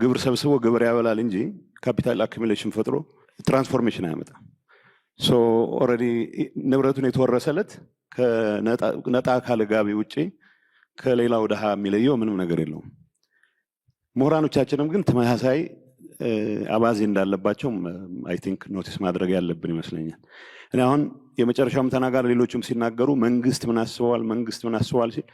ግብር ሰብስቦ ግብር ያበላል እንጂ ካፒታል አኩሙሌሽን ፈጥሮ ትራንስፎርሜሽን አያመጣም። ሶ ኦልሬዲ ንብረቱን የተወረሰለት ከነጣ ካለ ጋቢ ውጪ ከሌላው ደሃ የሚለየው ምንም ነገር የለውም። ምሁራኖቻችንም ግን ተመሳሳይ አባዜ እንዳለባቸው አይ ቲንክ ኖቲስ ማድረግ ያለብን ይመስለኛል። እኔ አሁን የመጨረሻውም ተናጋሪ ሌሎችም ሲናገሩ መንግስት ምን አስበዋል ሲል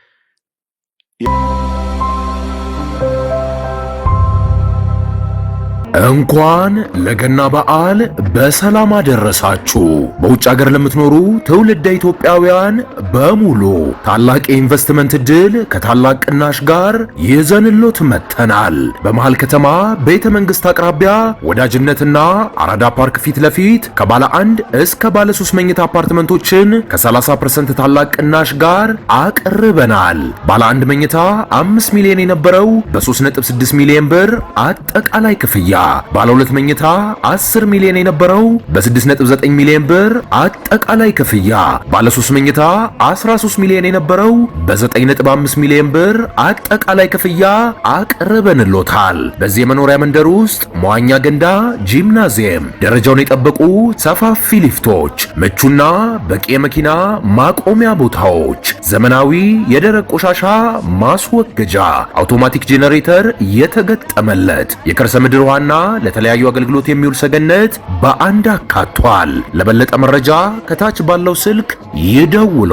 እንኳን ለገና በዓል በሰላም አደረሳችሁ። በውጭ ሀገር ለምትኖሩ ትውልደ ኢትዮጵያውያን በሙሉ ታላቅ የኢንቨስትመንት ዕድል ከታላቅ ቅናሽ ጋር ይዘንሎት መጥተናል። በመሃል ከተማ ቤተ መንግስት አቅራቢያ ወዳጅነትና አራዳ ፓርክ ፊት ለፊት ከባለ 1 እስከ ባለ 3 መኝታ አፓርትመንቶችን ከ30% ታላቅ ቅናሽ ጋር አቅርበናል። ባለ 1 መኝታ 5 ሚሊዮን የነበረው በ3.6 ሚሊዮን ብር አጠቃላይ ክፍያ፣ ባለ 2 መኝታ 10 ሚሊዮን የነበረው በ6.9 ሚሊዮን ብር አጠቃላይ ክፍያ፣ ባለ 3 መኝታ 13 ሚሊዮን የነበረው በ9.5 ሚሊዮን ብር አጠቃላይ ክፍያ አቅርበንሎታል። በዚህ የመኖሪያ መንደር ውስጥ መዋኛ ገንዳ፣ ጂምናዚየም፣ ደረጃውን የጠበቁ ሰፋፊ ሊፍቶች፣ ምቹና በቂ የመኪና ማቆሚያ ቦታዎች፣ ዘመናዊ የደረቅ ቆሻሻ ማስወገጃ፣ አውቶማቲክ ጄኔሬተር የተገጠመለት የከርሰ ምድር ውሃና ለተለያዩ አገልግሎት የሚውል ሰገነት በአንድ አካቷል። ለበለጠ መረጃ ከታች ባለው ስልክ ይደውሉ።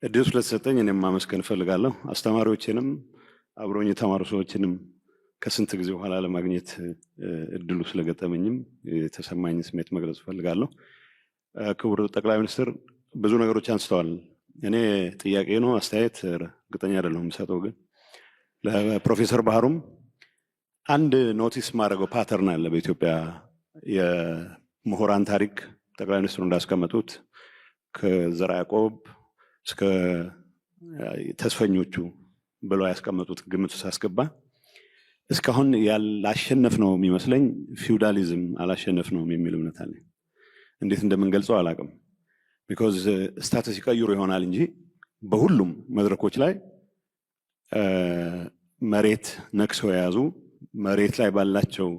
እድሉ ስለተሰጠኝ እኔም ማመስገን እፈልጋለሁ። አስተማሪዎችንም አብሮኝ የተማሩ ሰዎችንም ከስንት ጊዜ በኋላ ለማግኘት እድሉ ስለገጠመኝም የተሰማኝ ስሜት መግለጽ እፈልጋለሁ። ክቡር ጠቅላይ ሚኒስትር ብዙ ነገሮች አንስተዋል። እኔ ጥያቄ ነው አስተያየት እርግጠኛ አይደለሁም የምሰጠው፣ ግን ለፕሮፌሰር ባህሩም አንድ ኖቲስ ማድረገው ፓተርን አለ በኢትዮጵያ የምሁራን ታሪክ። ጠቅላይ ሚኒስትሩ እንዳስቀመጡት ከዘርዓ ያዕቆብ እስከ ተስፈኞቹ ብለው ያስቀመጡት ግምት ሳስገባ እስካሁን ያላሸነፍ ነው የሚመስለኝ ፊውዳሊዝም አላሸነፍ ነው የሚል እምነት አለ። እንዴት እንደምንገልጸው አላውቅም። ቢኮዝ ስታተስ ይቀይሩ ይሆናል እንጂ በሁሉም መድረኮች ላይ መሬት ነክሰው የያዙ መሬት ላይ ባላቸው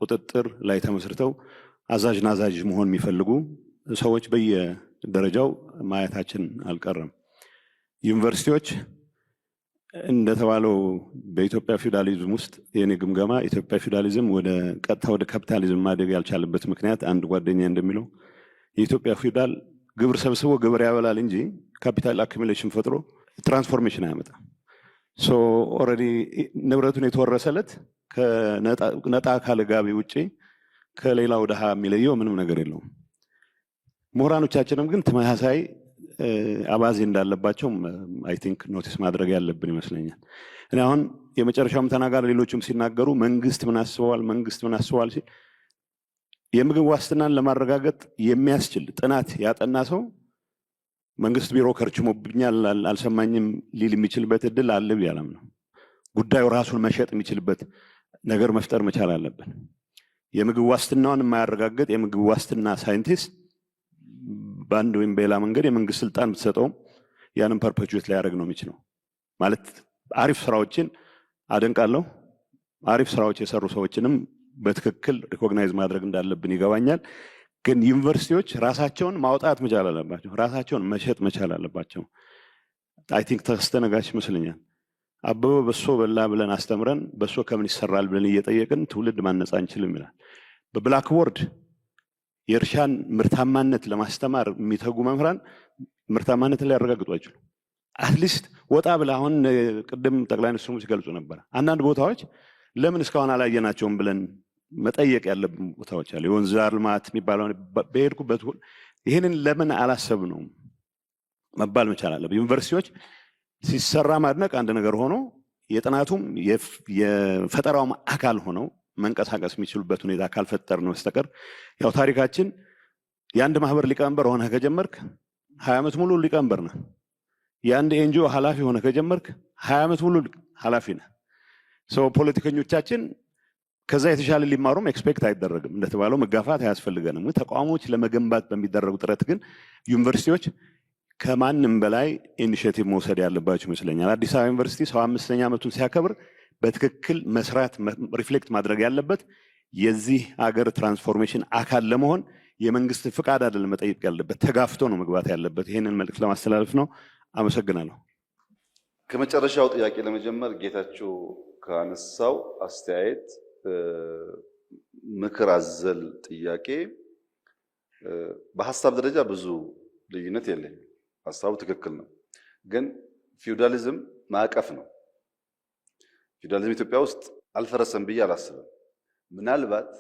ቁጥጥር ላይ ተመስርተው አዛዥ ናዛዥ መሆን የሚፈልጉ ሰዎች በየደረጃው ማየታችን አልቀረም። ዩኒቨርሲቲዎች እንደተባለው በኢትዮጵያ ፊውዳሊዝም ውስጥ የኔ ግምገማ ኢትዮጵያ ፊውዳሊዝም ቀጥታ ወደ ካፒታሊዝም ማደግ ያልቻለበት ምክንያት አንድ ጓደኛ እንደሚለው የኢትዮጵያ ፊውዳል ግብር ሰብስቦ ግብር ያበላል እንጂ ካፒታል አኩሙሌሽን ፈጥሮ ትራንስፎርሜሽን አያመጣም። ሶ ኦልሬዲ ንብረቱን የተወረሰለት ከነጣ ካለ ጋቢ ውጪ ከሌላው ደሃ የሚለየው ምንም ነገር የለውም። ምሁራኖቻችንም ግን ተመሳሳይ አባዜ እንዳለባቸው አይ ቲንክ ኖቲስ ማድረግ ያለብን ይመስለኛል። እኔ አሁን የመጨረሻውም ተናጋሪ ሌሎችም ሲናገሩ መንግስት ምን አስበዋል ሲል የምግብ ዋስትናን ለማረጋገጥ የሚያስችል ጥናት ያጠና ሰው መንግስት ቢሮ ከርችሞብኛል አልሰማኝም ሊል የሚችልበት እድል አለ ብያለም ነው። ጉዳዩ ራሱን መሸጥ የሚችልበት ነገር መፍጠር መቻል አለብን። የምግብ ዋስትናውን የማያረጋግጥ የምግብ ዋስትና ሳይንቲስት በአንድ ወይም በሌላ መንገድ የመንግስት ስልጣን ብትሰጠውም ያንን ፐርፔቹዌት ሊያደርግ ነው የሚችለው። ማለት አሪፍ ስራዎችን አደንቃለሁ። አሪፍ ስራዎች የሰሩ ሰዎችንም በትክክል ሪኮግናይዝ ማድረግ እንዳለብን ይገባኛል። ግን ዩኒቨርሲቲዎች ራሳቸውን ማውጣት መቻል አለባቸው። ራሳቸውን መሸጥ መቻል አለባቸው። አይ ቲንክ ተስተነጋሽ ይመስለኛል። አበበ በሶ በላ ብለን አስተምረን በሶ ከምን ይሰራል ብለን እየጠየቅን ትውልድ ማነጻ አንችልም ይላል። በብላክቦርድ የእርሻን ምርታማነት ለማስተማር የሚተጉ መምህራን ምርታማነትን ሊያረጋግጡ አይችሉም። አትሊስት ወጣ ብለ አሁን ቅድም ጠቅላይ ሚኒስትሩ ሲገልጹ ነበር አንዳንድ ቦታዎች ለምን እስካሁን አላየናቸውም ብለን መጠየቅ ያለብን ቦታዎች አሉ። የወንዝ ዳር ልማት የሚባለው በሄድኩበት ይህንን ለምን አላሰብነውም መባል መቻል አለበት። ዩኒቨርሲቲዎች ሲሰራ ማድነቅ አንድ ነገር ሆኖ የጥናቱም የፈጠራውም አካል ሆነው መንቀሳቀስ የሚችሉበት ሁኔታ ካልፈጠርን በስተቀር ያው ታሪካችን የአንድ ማህበር ሊቀመንበር ሆነ ከጀመርክ 20 ዓመት ሙሉ ሊቀመንበር ነህ። የአንድ ኤንጂኦ ኃላፊ ሆነ ከጀመርክ 20 ዓመት ሙሉ ኃላፊ ነህ። ሰው ፖለቲከኞቻችን ከዛ የተሻለ ሊማሩም ኤክስፔክት አይደረግም። እንደተባለው መጋፋት አያስፈልገንም። ተቋሞች ለመገንባት በሚደረጉ ጥረት ግን ዩኒቨርሲቲዎች ከማንም በላይ ኢኒሼቲቭ መውሰድ ያለባቸው ይመስለኛል። አዲስ አበባ ዩኒቨርሲቲ 75ኛ ዓመቱን ሲያከብር በትክክል መስራት ሪፍሌክት ማድረግ ያለበት የዚህ አገር ትራንስፎርሜሽን አካል ለመሆን የመንግስት ፍቃድ አይደለም መጠየቅ ያለበት፣ ተጋፍቶ ነው መግባት ያለበት። ይሄንን መልእክት ለማስተላለፍ ነው። አመሰግናለሁ። ከመጨረሻው ጥያቄ ለመጀመር ጌታቸው ካነሳው አስተያየት ምክር አዘል ጥያቄ በሐሳብ ደረጃ ብዙ ልዩነት የለኝም። ሐሳቡ ትክክል ነው። ግን ፊውዳሊዝም ማዕቀፍ ነው። ፊውዳሊዝም ኢትዮጵያ ውስጥ አልፈረሰም ብዬ አላስብም። ምናልባት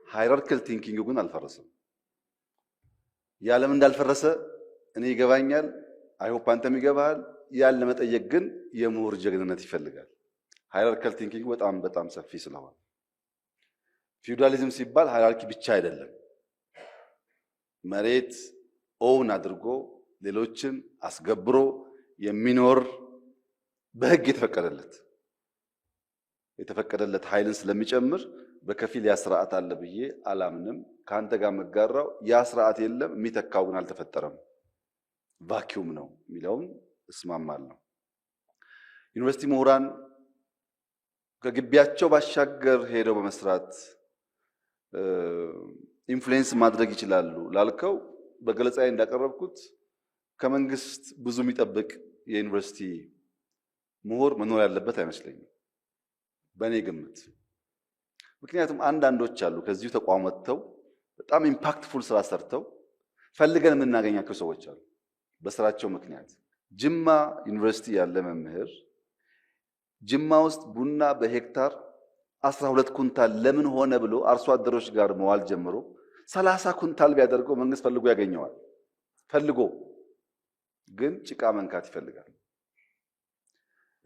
ሃይራርኪካል ቲንኪንግ ግን አልፈረሰም። ያለም እንዳልፈረሰ እኔ ይገባኛል። አይሆፕ አንተም ይገባሃል። ያን ለመጠየቅ ግን የምሁር ጀግንነት ይፈልጋል። ሃይራርኪካል ቲንኪንግ በጣም ሰፊ ስለሆነ ፊውዳሊዝም ሲባል ሃይራርኪ ብቻ አይደለም። መሬት ኦውን አድርጎ ሌሎችን አስገብሮ የሚኖር በህግ የተፈቀደለት ኃይልን ስለሚጨምር በከፊል ያ ስርዓት አለ ብዬ አላምንም። ካንተ ጋር መጋራው ያ ስርዓት የለም፣ የሚተካው ግን አልተፈጠረም፣ ቫኪዩም ነው የሚለውን እስማማለሁ። ዩኒቨርሲቲ ምሁራን ከግቢያቸው ባሻገር ሄደው በመስራት ኢንፍሉዌንስ ማድረግ ይችላሉ ላልከው በገለጻዬ እንዳቀረብኩት ከመንግስት ብዙ የሚጠብቅ የዩኒቨርሲቲ ምሁር መኖር ያለበት አይመስለኝም በእኔ ግምት። ምክንያቱም አንዳንዶች አሉ ከዚሁ ተቋም ወጥተው በጣም ኢምፓክትፉል ስራ ሰርተው ፈልገን የምናገኛቸው ሰዎች አሉ በስራቸው ምክንያት። ጅማ ዩኒቨርሲቲ ያለ መምህር ጅማ ውስጥ ቡና በሄክታር 12 ኩንታል ለምን ሆነ ብሎ አርሶ አደሮች ጋር መዋል ጀምሮ 30 ኩንታል ቢያደርገው መንግስት ፈልጎ ያገኘዋል። ፈልጎ ግን ጭቃ መንካት ይፈልጋል።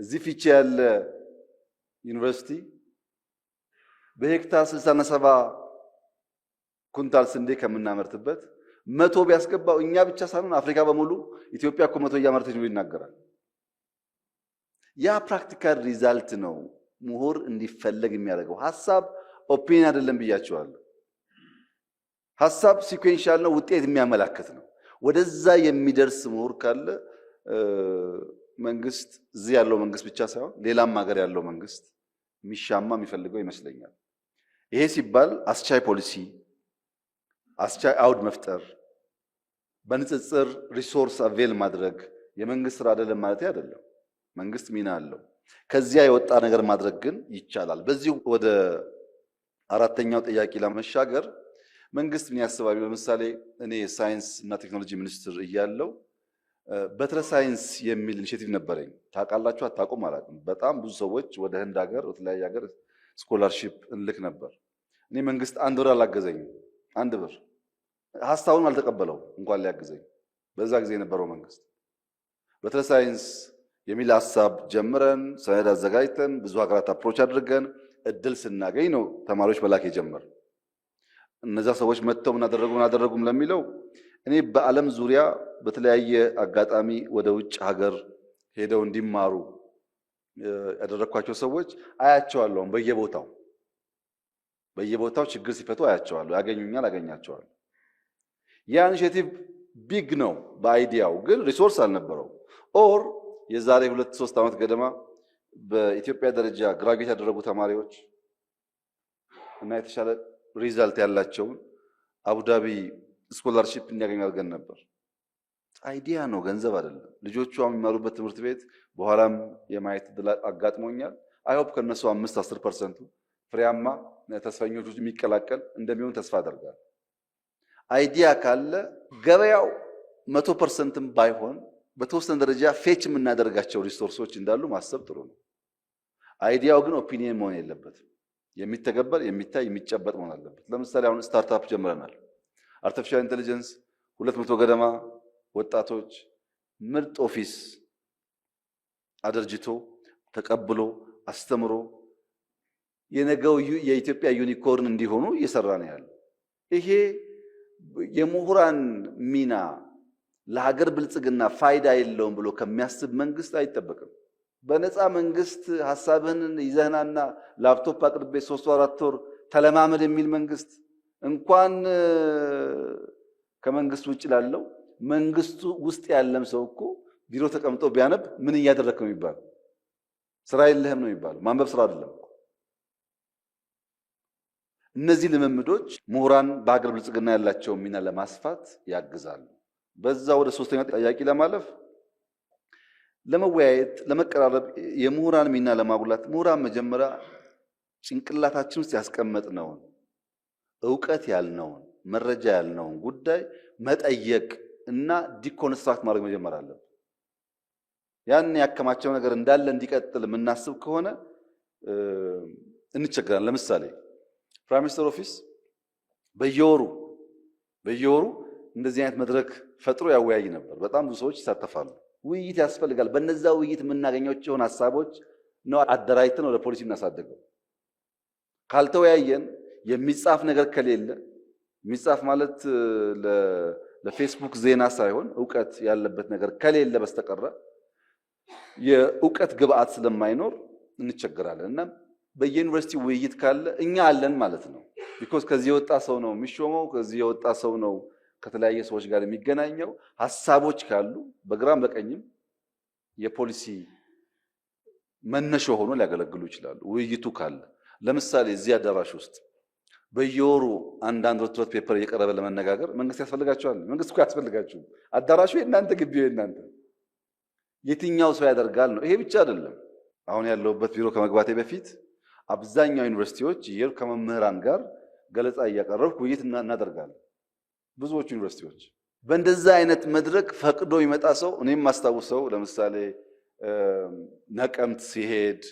እዚህ ፊቼ ያለ ዩኒቨርሲቲ በሄክታር 67 ኩንታል ስንዴ ከምናመርትበት 100 ቢያስገባው እኛ ብቻ ሳይሆን አፍሪካ በሙሉ ኢትዮጵያ እኮ 100 እያመረተች ነው ይናገራል። ያ ፕራክቲካል ሪዛልት ነው ምሁር እንዲፈለግ የሚያደርገው። ሐሳብ ኦፒኒየን አይደለም ብያቸዋለሁ። ሐሳብ ሲኩዌንሻል ነው፣ ውጤት የሚያመላክት ነው። ወደዛ የሚደርስ ምሁር ካለ መንግስት እዚህ ያለው መንግስት ብቻ ሳይሆን ሌላም ሀገር ያለው መንግስት የሚሻማ የሚፈልገው ይመስለኛል። ይሄ ሲባል አስቻይ ፖሊሲ፣ አስቻይ አውድ መፍጠር፣ በንጽጽር ሪሶርስ አቬል ማድረግ የመንግስት ስራ አይደለም ማለት አይደለም። መንግስት ሚና አለው። ከዚያ የወጣ ነገር ማድረግ ግን ይቻላል። በዚህ ወደ አራተኛው ጥያቄ ለመሻገር መንግስት ምን ያስባል? ለምሳሌ እኔ የሳይንስ እና ቴክኖሎጂ ሚኒስትር እያለው በትረ ሳይንስ የሚል ኢኒሼቲቭ ነበረኝ። ታውቃላችሁ አታውቁም አላውቅም። በጣም ብዙ ሰዎች ወደ ህንድ ሀገር በተለያየ ሀገር ስኮላርሺፕ እንልክ ነበር። እኔ መንግስት 1 ብር አላገዘኝም። 1 ብር ሀሳቡን አልተቀበለው እንኳን ሊያግዘኝ። በዛ ጊዜ የነበረው መንግስት በትረ ሳይንስ የሚል ሀሳብ ጀምረን ሰነድ አዘጋጅተን ብዙ ሀገራት አፕሮች አድርገን እድል ስናገኝ ነው ተማሪዎች መላክ የጀመር። እነዛ ሰዎች መጥተው ምን አደረጉም ለሚለው እኔ በዓለም ዙሪያ በተለያየ አጋጣሚ ወደ ውጭ ሀገር ሄደው እንዲማሩ ያደረኳቸው ሰዎች አያቸዋለሁ። በየቦታው ችግር ሲፈቱ አያቸዋለሁ። ያገኙኛል፣ አገኛቸዋለሁ። ያ ኢኒሼቲቭ ቢግ ነው በአይዲያው፣ ግን ሪሶርስ አልነበረው። ኦር የዛሬ 2-3 ዓመት ገደማ በኢትዮጵያ ደረጃ ግራጁዌት ያደረጉ ተማሪዎች እና የተሻለ ሪዛልት ያላቸውን አቡዳቢ ስኮላርሺፕ እንዲያገኙ አድርገን ነበር። አይዲያ ነው፣ ገንዘብ አይደለም። ልጆቹ የሚማሩበት ትምህርት ቤት በኋላም የማየት ዕድል አጋጥሞኛል። አይሆፕ ከነሱ 5-10% ፍሬያማ ተስፈኞች የሚቀላቀል እንደሚሆን ተስፋ አደርጋለሁ። አይዲያ ካለ ገበያው 100%ም ባይሆን በተወሰነ ደረጃ ፌች የምናደርጋቸው ሪሶርሶች እንዳሉ ማሰብ ጥሩ ነው። አይዲያው ግን ኦፒኒየን መሆን የለበትም። የሚተገበር፣ የሚታይ፣ የሚጨበጥ መሆን አለበት። ለምሳሌ አሁን ስታርታፕ ጀምረናል። አርቲፊሻል ኢንተለጀንስ 200 ገደማ ወጣቶች ምርጥ ኦፊስ አደርጅቶ ተቀብሎ አስተምሮ የነገው የኢትዮጵያ ዩኒኮርን እንዲሆኑ እየሰራ ነው ያለው። ይሄ የምሁራን ሚና ለሀገር ብልጽግና ፋይዳ የለውም ብሎ ከሚያስብ መንግስት አይጠበቅም። በነፃ መንግስት ሐሳብህን ይዘህናና ላፕቶፕ አቅርቤ 3-4 ወር ተለማመድ የሚል መንግስት እንኳን ከመንግስት ውጭ ላለው መንግስቱ ውስጥ ያለም ሰው እኮ ቢሮ ተቀምጦ ቢያነብ ምን እያደረክ ነው የሚባለው? ስራ የለህም ነው የሚባለው። ማንበብ ስራ አይደለም። እነዚህ ልምምዶች ምሁራን በሀገር ብልጽግና ያላቸውን ሚና ለማስፋት ያግዛሉ። በዛ ወደ ሶስተኛው ጥያቄ ለማለፍ ለመወያየት፣ ለመቀራረብ የምሁራን ሚና ለማጉላት ምሁራን መጀመሪያ ጭንቅላታችን ውስጥ ያስቀመጥነውን ዕውቀት ያልነውን መረጃ ያልነውን ጉዳይ መጠየቅ እና ዲኮንስትራክት ማድረግ መጀመር አለብን። ያን ያከማቸው ነገር እንዳለ እንዲቀጥል የምናስብ ከሆነ እንቸገራለን። ለምሳሌ ፕራይም ሚኒስተር ኦፊስ በየወሩ እንደዚህ አይነት መድረክ ፈጥሮ ያወያይ ነበር። በጣም ብዙ ሰዎች ይሳተፋሉ። ውይይት ያስፈልጋል። በነዛ ውይይት የምናገኛቸውን ሐሳቦች ነው አደራጅተን ወደ ፖሊሲ እናሳደገው። ካልተወያየን የሚጻፍ ነገር ከሌለ የሚጻፍ ማለት ለፌስቡክ ዜና ሳይሆን ዕውቀት ያለበት ነገር ከሌለ በስተቀር የዕውቀት ግብአት ስለማይኖር እንቸገራለን። እና በየዩኒቨርሲቲ ውይይት ካለ እኛ አለን ማለት ነው። ቢኮዝ ከዚህ የወጣ ሰው ነው የሚሾመው፣ ከዚህ የወጣ ሰው ነው ከተለያየ ሰዎች ጋር የሚገናኘው። ሐሳቦች ካሉ በግራም በቀኝም የፖሊሲ መነሾ ሆኖ ሊያገለግሉ ይችላሉ። ውይይቱ ካለ ለምሳሌ እዚህ አዳራሽ ውስጥ በየወሩ አንዳንድ ሮትሮት ፔፐር እየቀረበ ለመነጋገር መንግስት ያስፈልጋቸዋል። መንግስት እኮ ያስፈልጋችሁ። አዳራሹ የእናንተ ግቢው የእናንተ የትኛው ሰው ያደርጋል ነው። ይሄ ብቻ አይደለም። አሁን ያለሁበት ቢሮ ከመግባቴ በፊት አብዛኛው ዩኒቨርሲቲዎች ይሄው ከመምህራን ጋር ገለጻ እያቀረብኩ ውይይት እናደርጋለን። ብዙዎቹ ዩኒቨርሲቲዎች በእንደዛ አይነት መድረክ ፈቅዶ ይመጣ ሰው እኔም ማስታውሰው ለምሳሌ ነቀምት ሲሄድ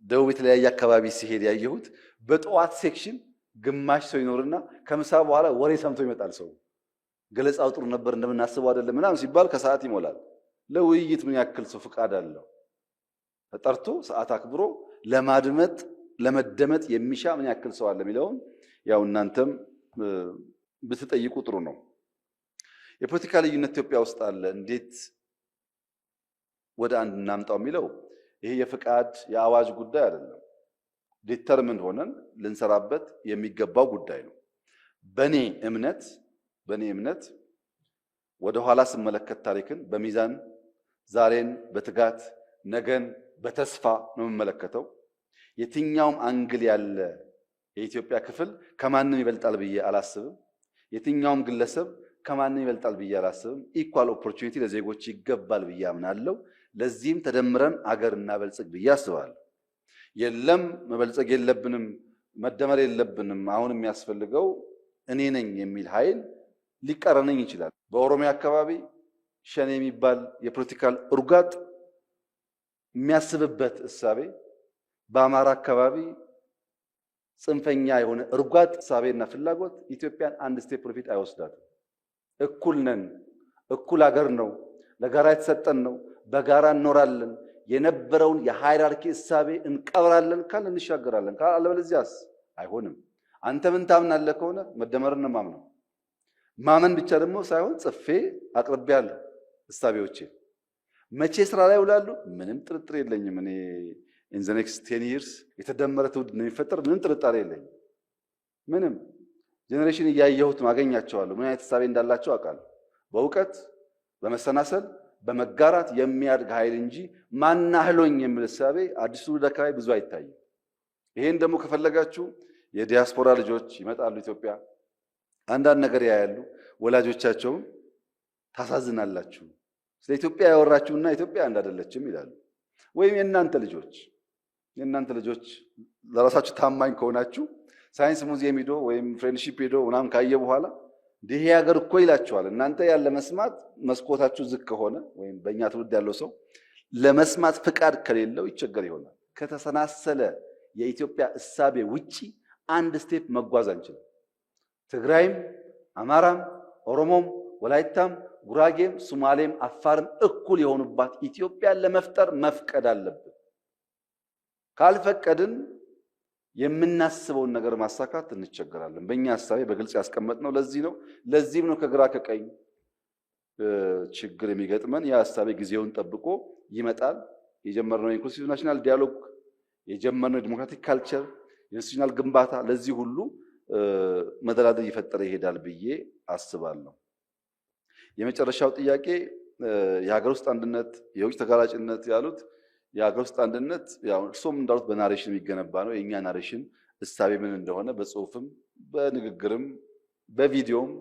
ደቡብ የተለያየ አካባቢ ሲሄድ ያየሁት በጠዋት ሴክሽን ግማሽ ሰው ይኖርና ከምሳ በኋላ ወሬ ሰምቶ ይመጣል። ሰው ገለጻው ጥሩ ነበር እንደምናስበው አይደለም ምናምን ሲባል ከሰዓት ይሞላል። ለውይይት ምን ያክል ሰው ፍቃድ አለው? ተጠርቶ ሰዓት አክብሮ ለማድመጥ ለመደመጥ የሚሻ ምን ያክል ሰው አለ የሚለውን ያው እናንተም ብትጠይቁ ጥሩ ነው። የፖለቲካ ልዩነት ኢትዮጵያ ውስጥ አለ፣ እንዴት ወደ አንድ እናምጣው የሚለው ይሄ የፍቃድ የአዋጅ ጉዳይ አይደለም። ዲተርሚንድ ሆነን ልንሰራበት የሚገባው ጉዳይ ነው። በኔ እምነት ወደ ኋላ ስመለከት ታሪክን በሚዛን ዛሬን በትጋት ነገን በተስፋ ነው የምመለከተው። የትኛውም አንግል ያለ የኢትዮጵያ ክፍል ከማንም ይበልጣል ብዬ አላስብም። የትኛውም ግለሰብ ከማንም ይበልጣል ብዬ አላስብም። ኢኳል ኦፖርቹኒቲ ለዜጎች ይገባል ብዬ አምናለሁ። ለዚህም ተደምረን አገር እናበልጽግ ብዬ አስባለሁ። የለም መበልጸግ የለብንም መደመር የለብንም አሁን የሚያስፈልገው እኔ ነኝ የሚል ኃይል ሊቀረነኝ ይችላል። በኦሮሚያ አካባቢ ሸኔ የሚባል የፖለቲካል እርጋጥ የሚያስብበት እሳቤ፣ በአማራ አካባቢ ጽንፈኛ የሆነ እርጋጥ እሳቤና ፍላጎት ኢትዮጵያን አንድ ስቴፕ ወደፊት አይወስዳትም። እኩል ነን፣ እኩል ሀገር ነው፣ ለጋራ የተሰጠን ነው፣ በጋራ እንኖራለን። የነበረውን የሃይራርኪ እሳቤ እንቀብራለን ካል እንሻገራለን። አለበለዚያስ አይሆንም። አንተ ምን ታምናለህ ከሆነ መደመርን ነው ማምነው። ማመን ብቻ ደግሞ ሳይሆን ጽፌ አቅርቤያለሁ እሳቤዎቼ። መቼ ስራ ላይ ውላሉ? ምንም ጥርጥር የለኝም። እኔ in the next 10 years የተደመረ ትውልድ ነው የሚፈጠር፣ ምንም ጥርጣሬ የለኝም። ምንም ጄኔሬሽን እያየሁት ማገኛቸዋለሁ። ምን አይነት እሳቤ እንዳላቸው አውቃለሁ። በእውቀት በመሰናሰል በመጋራት የሚያድግ ኃይል እንጂ ማናህሎኝ የሚል እሳቤ አዲሱ ትውልድ አካባቢ ብዙ አይታይም። ይሄን ደግሞ ከፈለጋችሁ የዲያስፖራ ልጆች ይመጣሉ ኢትዮጵያ፣ አንዳንድ ነገር ያያሉ። ወላጆቻቸውን ታሳዝናላችሁ፣ ስለ ኢትዮጵያ ያወራችሁና ኢትዮጵያ አንድ አይደለችም ይላሉ። ወይም የእናንተ ልጆች ለራሳችሁ ታማኝ ከሆናችሁ ሳይንስ ሙዚየም ሄዶ ወይም ፍሬንድሺፕ ሄዶ ምናምን ካየ በኋላ ይሄ ሀገር እኮ ይላችኋል። እናንተ ያለ መስማት መስኮታችሁ ዝቅ ከሆነ ወይም በእኛ ትውልድ ያለው ሰው ለመስማት ፍቃድ ከሌለው ይቸገር ይሆናል። ከተሰናሰለ የኢትዮጵያ እሳቤ ውጪ አንድ ስቴፕ መጓዝ አንችልም። ትግራይም፣ አማራም፣ ኦሮሞም፣ ወላይታም፣ ጉራጌም፣ ሶማሌም፣ አፋርም እኩል የሆኑባት ኢትዮጵያን ለመፍጠር መፍቀድ አለብን። ካልፈቀድን የምናስበውን ነገር ማሳካት እንቸገራለን። በእኛ ሐሳቤ በግልጽ ያስቀመጥነው ለዚህም ነው ከግራ ከቀኝ ችግር የሚገጥመን። ያ ሐሳቤ ጊዜውን ጠብቆ ይመጣል። የጀመርነው ኢንክሉሲቭ ናሽናል ዲያሎግ፣ የጀመርነው ዲሞክራቲክ ካልቸር፣ የኢንስቲትዩሽናል ግንባታ ለዚህ ሁሉ መደላደል እየፈጠረ ይሄዳል ብዬ አስባለሁ። የመጨረሻው ጥያቄ የሀገር ውስጥ አንድነት የውጭ ተጋላጭነት ያሉት የሀገር ውስጥ አንድነት ያው እርሶም እንዳሉት በናሬሽን የሚገነባ ነው። የኛ ናሬሽን እሳቤ ምን እንደሆነ በጽሁፍም በንግግርም በቪዲዮም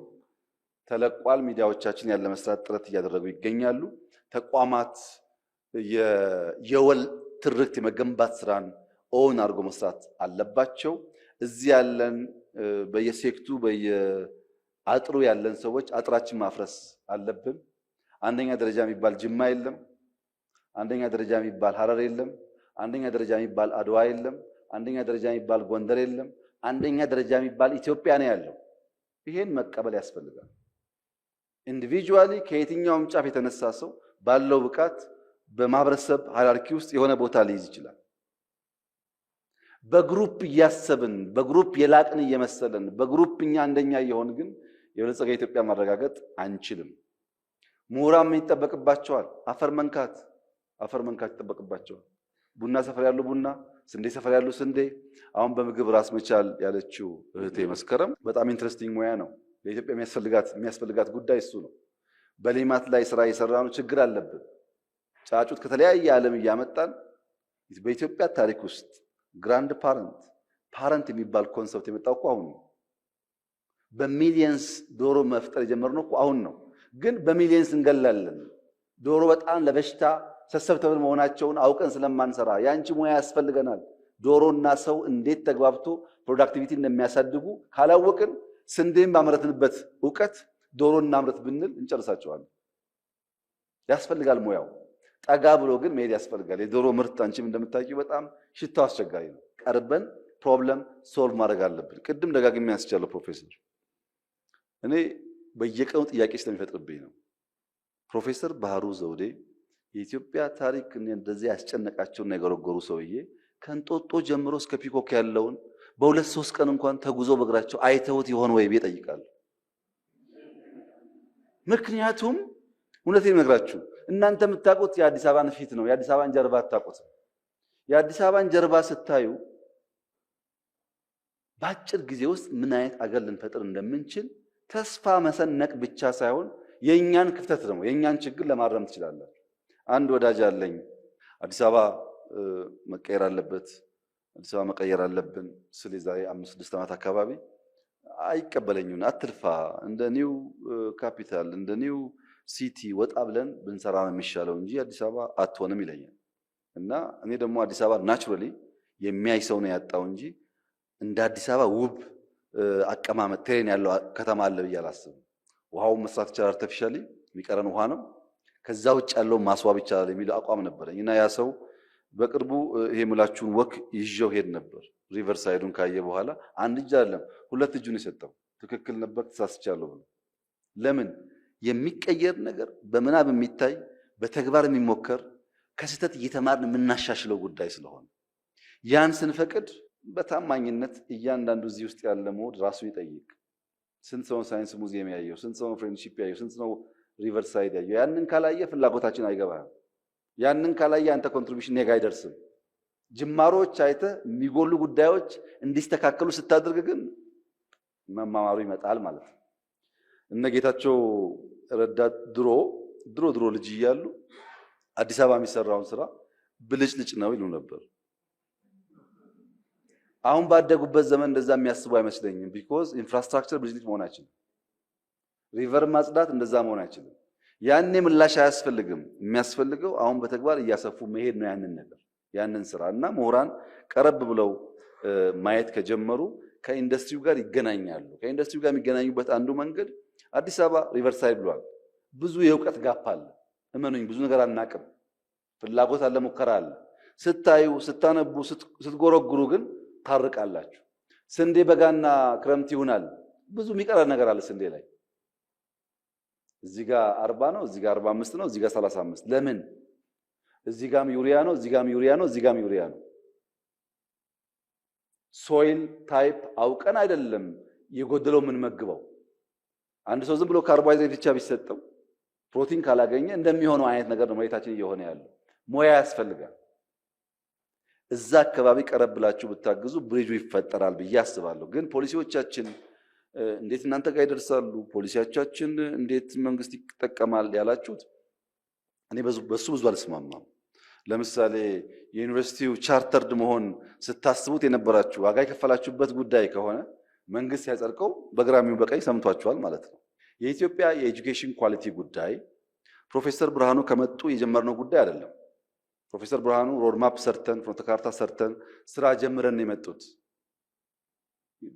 ተለቋል። ሚዲያዎቻችን ያለ መስራት ጥረት እያደረጉ ይገኛሉ። ተቋማት የወል ትርክት የመገንባት ስራን ኦን አድርጎ መስራት አለባቸው። እዚህ ያለን በየሴክቱ በየአጥሩ ያለን ሰዎች አጥራችን ማፍረስ አለብን። አንደኛ ደረጃ የሚባል ጅማ የለም። አንደኛ ደረጃ የሚባል ሐረር የለም። አንደኛ ደረጃ የሚባል አድዋ የለም። አንደኛ ደረጃ የሚባል ጎንደር የለም። አንደኛ ደረጃ የሚባል ኢትዮጵያ ነው ያለው። ይሄን መቀበል ያስፈልጋል። ኢንዲቪጁዋሊ ከየትኛውም ጫፍ የተነሳ ሰው ባለው ብቃት በማህበረሰብ ሃይራርኪ ውስጥ የሆነ ቦታ ሊይዝ ይችላል። በግሩፕ እያሰብን በግሩፕ የላቅን እየመሰለን በግሩፕ እኛ አንደኛ እየሆን ግን የበለጸገ ኢትዮጵያ ማረጋገጥ አንችልም። ምሁራን ምን ይጠበቅባቸዋል? አፈር መንካት ይጠበቅባቸዋል። ቡና ሰፈር ያሉ ቡና፣ ስንዴ ሰፈር ያሉ ስንዴ። አሁን በምግብ ራስ መቻል ያለችው እህቴ መስከረም በጣም ኢንትረስቲንግ ሙያ ነው። ለኢትዮጵያ የሚያስፈልጋት ጉዳይ እሱ ነው። በሌማት ላይ ስራ እየሰራ ነው። ችግር አለብን። ጫጩት ከተለያየ ዓለም እያመጣን በኢትዮጵያ ታሪክ ውስጥ ግራንድ ፓረንት የሚባል ኮንሰፕት የመጣው እኮ አሁን ነው። በሚሊየንስ ዶሮ መፍጠር የጀመርነው እኮ አሁን ነው። ግን በሚሊየንስ እንገላለን። ዶሮ በጣም ለበሽታ ሰሰብተብል መሆናቸውን አውቀን ስለማንሰራ ያንቺ ሙያ ያስፈልገናል። ዶሮና ሰው እንዴት ተግባብቶ ፕሮዳክቲቪቲ እንደሚያሳድጉ ካላወቅን ስንዴን ባመረትንበት ዕውቀት ዶሮና አምረት ብንል እንጨርሳቸዋለን። ያስፈልጋል ሙያው። ጠጋ ብሎ ግን መሄድ ያስፈልጋል። የዶሮ ምርት አንቺም እንደምታውቂው በጣም ሽታው አስቸጋሪ ነው። ቀርበን ፕሮብለም ሶልቭ ማድረግ አለብን። ቅድም ደጋግሜ ያስቻለው ፕሮፌሰር እኔ በየቀኑ ጥያቄ ስለሚፈጥርብኝ ነው። ፕሮፌሰር ባህሩ ዘውዴ የኢትዮጵያ ታሪክ እንደዚህ ያስጨነቃቸውና የገረገሩ ሰውዬ ከእንጦጦ ጀምሮ እስከ ፒኮክ ያለውን በሁለት ሶስት ቀን እንኳን ተጉዞ በእግራቸው አይተውት ይሆን ወይ ብዬ እጠይቃለሁ። ምክንያቱም እውነቴን እነግራችሁ እናንተ የምታውቁት የአዲስ አበባን ፊት ነው። የአዲስ አበባን ጀርባ አታውቁትም። የአዲስ አበባን ጀርባ ስታዩ በአጭር ጊዜ ውስጥ ምን አይነት አገር ልንፈጥር እንደምንችል ተስፋ መሰነቅ ብቻ ሳይሆን የእኛን ክፍተት ነው የእኛን ችግር ለማረም ትችላላችሁ። አንድ ወዳጅ አለኝ አዲስ አበባ መቀየር አለበት፣ አዲስ አበባ መቀየር አለብን ስለ ዛሬ 5-6 ዓመት አካባቢ አይቀበለኝም። አትልፋ፣ እንደ ኒው ካፒታል እንደ ኒው ሲቲ ወጣ ብለን ብንሰራ ነው የሚሻለው እንጂ አዲስ አበባ አትሆንም ይለኛል። እና እኔ ደግሞ አዲስ አበባ ናቹራሊ የሚያይ ሰው ነው ያጣው እንጂ እንደ አዲስ አበባ ውብ አቀማመጥ ትሬን ያለው ከተማ አለ ብዬ አላስብም። ውሃውን መስራት ይቻላል፣ አርቲፊሻሊ የሚቀረን ውሃ ነው። ከዛ ውጭ ያለው ማስዋብ ይቻላል የሚል አቋም ነበረኝ እና ያ ሰው በቅርቡ ይሄ ምላችሁን ወክ ይዤው ሄድ ነበር። ሪቨርሳይዱን ካየ በኋላ አንድ እጅ አይደለም 2 እጁን የሰጠው ትክክል ነበር ተሳስቻለሁ ብሎ። ለምን የሚቀየር ነገር በምናብ የሚታይ በተግባር የሚሞከር ከስህተት እየተማርን የምናሻሽለው ጉዳይ ስለሆነ ያን ስንፈቅድ በታማኝነት እያንዳንዱ እዚህ ውስጥ ያለ ሞድ ራሱ ይጠይቅ። ስንት ሰው ሳይንስ ሙዚየም ያየው፣ ስንት ሰው ፍሬንድሺፕ ያየው፣ ስንት ነው ሪቨርሳይድ ያየው። ያንን ካላየ ፍላጎታችን አይገባም። ያንን ካላየ አንተ ኮንትሪቢዩሽን ኔጋ አይደርስም። ጅማሮች አይተ የሚጎሉ ጉዳዮች እንዲስተካከሉ ስታደርግ ግን መማማሩ ይመጣል ማለት ነው። እነ ጌታቸው ረዳ ድሮ ልጅ እያሉ አዲስ አበባ የሚሰራውን ስራ ብልጭልጭ ነው ይሉ ነበር። አሁን ባደጉበት ዘመን እንደዛ የሚያስቡ አይመስለኝም። ቢኮዝ ኢንፍራስትራክቸር ብልጭልጭ መሆን አይችልም። ሪቨር ማጽዳት እንደዛ መሆን አይችልም። ያኔ ምላሽ አያስፈልግም። የሚያስፈልገው አሁን በተግባር እያሰፉ መሄድ ነው ያንን ስራ እና ምሁራን ቀረብ ብለው ማየት ከጀመሩ ከኢንዱስትሪው ጋር ይገናኛሉ። ከኢንዱስትሪው ጋር የሚገናኙበት አንዱ መንገድ አዲስ አበባ ሪቨርሳይድ ብሏል። ብዙ የእውቀት ጋፕ አለ። እመኑኝ፣ ብዙ ነገር አናቅም። ፍላጎት አለ፣ ሙከራ አለ። ስታዩ፣ ስታነቡ፣ ስትጎረጉሩ ግን ታርቃላችሁ። ስንዴ በጋና ክረምት ይሆናል። ብዙ የሚቀር ነገር አለ ስንዴ ላይ። እዚህ ጋር 40 ነው፣ እዚህ ጋር 45 ነው፣ እዚህ ጋር 35። ለምን? እዚህ ጋርም ዩሪያ ነው፣ እዚህ ጋርም ዩሪያ ነው፣ እዚህ ጋርም ዩሪያ ነው። ሶይል ታይፕ አውቀን አይደለም የጎደለው የምንመግበው። አንድ ሰው ዝም ብሎ ካርቦሃይድሬት ብቻ ቢሰጠው ፕሮቲን ካላገኘ እንደሚሆነው አይነት ነገር ነው መሬታችን እየሆነ ያለው። ሞያ ያስፈልጋል። እዛ አካባቢ ቀረብ ብላችሁ ብታግዙ ብሪጁ ይፈጠራል ብዬ አስባለሁ። ግን ፖሊሲዎቻችን እንዴት እናንተ ጋር ይደርሳሉ? ፖሊሲያችን እንዴት መንግስት ይጠቀማል ያላችሁት እኔ በሱ ብዙ አልስማማም። ለምሳሌ የዩኒቨርሲቲው ቻርተርድ መሆን ስታስቡት የነበራችሁ ዋጋ የከፈላችሁበት ጉዳይ ከሆነ መንግስት ሲያጸድቀው በግራሚው በቀኝ ሰምቷችኋል ማለት ነው። የኢትዮጵያ የኤጁኬሽን ኳሊቲ ጉዳይ ፕሮፌሰር ብርሃኑ ከመጡ የጀመርነው ጉዳይ አይደለም። ፕሮፌሰር ብርሃኑ ሮድማፕ ሰርተን ፍኖተ ካርታ ሰርተን ስራ ጀምረን ነው የመጡት።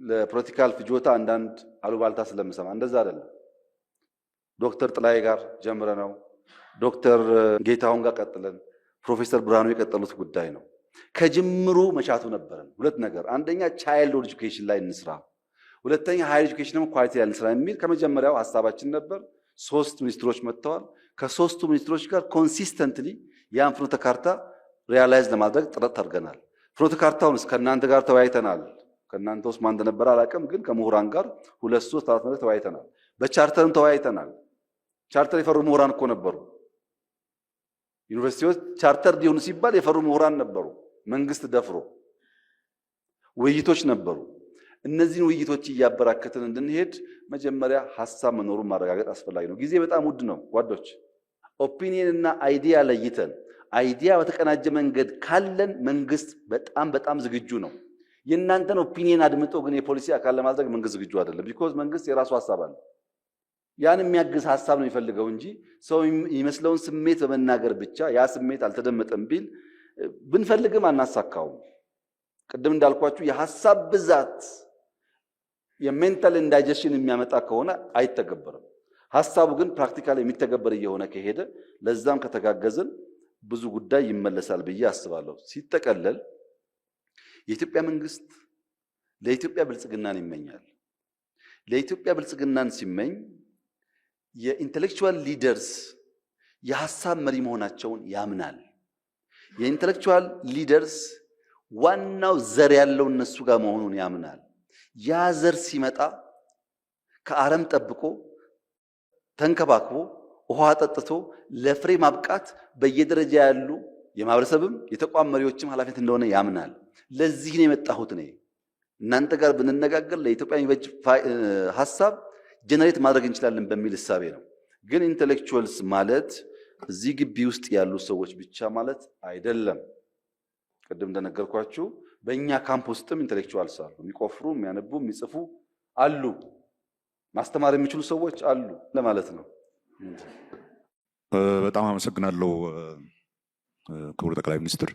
ለፖለቲካል ፍጆታ አንዳንድ አሉባልታ ስለምሰማ እንደዛ አይደለም። ዶክተር ጥላዬ ጋር ጀምረ ነው ዶክተር ጌታሁን ጋር ቀጥለን ፕሮፌሰር ብርሃኑ የቀጠሉት ጉዳይ ነው። ከጅምሩ መቻቱ ነበረን። ሁለት ነገር፣ አንደኛ ቻይልድ ኤጁኬሽን ላይ እንስራ፣ ሁለተኛ ሃይር ኤጁኬሽን ደግሞ ኳሊቲ ላይ እንስራ የሚል ከመጀመሪያው ሐሳባችን ነበር። 3 ሚኒስትሮች መጥተዋል። ከ3ቱ ሚኒስትሮች ጋር ኮንሲስተንትሊ ያን ፍኖተ ካርታ ሪያላይዝ ለማድረግ ጥረት አድርገናል። ፍኖተ ካርታውን ከእናንተ ጋር ተወያይተናል። ከእናንተ ውስጥ ማን እንደነበረ አላውቅም፣ ግን ከምሁራን ጋር 2 3 4 ማለት ተወያይተናል። በቻርተርም ተወያይተናል። ቻርተር የፈሩ ምሁራን እኮ ነበሩ። ዩኒቨርሲቲዎች ቻርተር ሊሆኑ ሲባል የፈሩ ምሁራን ነበሩ። መንግስት ደፍሮ ውይይቶች ነበሩ። እነዚህን ውይይቶች እያበራከትን እንድንሄድ መጀመሪያ ሐሳብ መኖሩን ማረጋገጥ አስፈላጊ ነው። ጊዜ በጣም ውድ ነው ጓዶች። ኦፒኒየን እና አይዲያ ለይተን አይዲያ በተቀናጀ መንገድ ካለን መንግስት በጣም ዝግጁ ነው። የእናንተን ኦፒኒየን አድምጦ ግን የፖሊሲ አካል ለማድረግ መንግስት ዝግጁ አይደለም። ቢኮዝ መንግስት የራሱ ሐሳብ አለ። ያን የሚያግዝ ሐሳብ ነው የሚፈልገው እንጂ ሰው የሚመስለውን ስሜት በመናገር ብቻ ያ ስሜት አልተደመጠም ቢል ብንፈልግም አናሳካውም። ቅድም እንዳልኳችሁ የሐሳብ ብዛት የሜንታል ኢንዳይጀሽን የሚያመጣ ከሆነ አይተገበርም። ሐሳቡ ግን ፕራክቲካሊ የሚተገበር እየሆነ ከሄደ ለዛም ከተጋገዝን ብዙ ጉዳይ ይመለሳል ብዬ አስባለሁ። ሲጠቀለል የኢትዮጵያ መንግስት ለኢትዮጵያ ብልጽግናን ይመኛል። ለኢትዮጵያ ብልጽግናን ሲመኝ የኢንተሌክቹዋል ሊደርስ የሐሳብ መሪ መሆናቸውን ያምናል። የኢንተሌክቹዋል ሊደርስ ዋናው ዘር ያለው እነሱ ጋር መሆኑን ያምናል። ያ ዘር ሲመጣ ከአረም ጠብቆ ተንከባክቦ ውሃ ጠጥቶ ለፍሬ ማብቃት በየደረጃ ያሉ የማህበረሰብም የተቋም መሪዎችም ኃላፊነት እንደሆነ ያምናል። ለዚህ ነው የመጣሁት እኔ። እናንተ ጋር ብንነጋገር ለኢትዮጵያ የሚበጅ ሐሳብ ጀነሬት ማድረግ እንችላለን በሚል እሳቤ ነው። ግን ኢንተሌክቹዋልስ ማለት እዚህ ግቢ ውስጥ ያሉ ሰዎች ብቻ ማለት አይደለም። ቅድም እንደነገርኳችሁ በእኛ ካምፕ ውስጥም ኢንተሌክቹዋልስ አሉ። የሚቆፍሩ፣ የሚያነቡ፣ የሚጽፉ አሉ። ማስተማር የሚችሉ ሰዎች አሉ ለማለት ነው። በጣም አመሰግናለሁ ክቡር ጠቅላይ ሚኒስትር።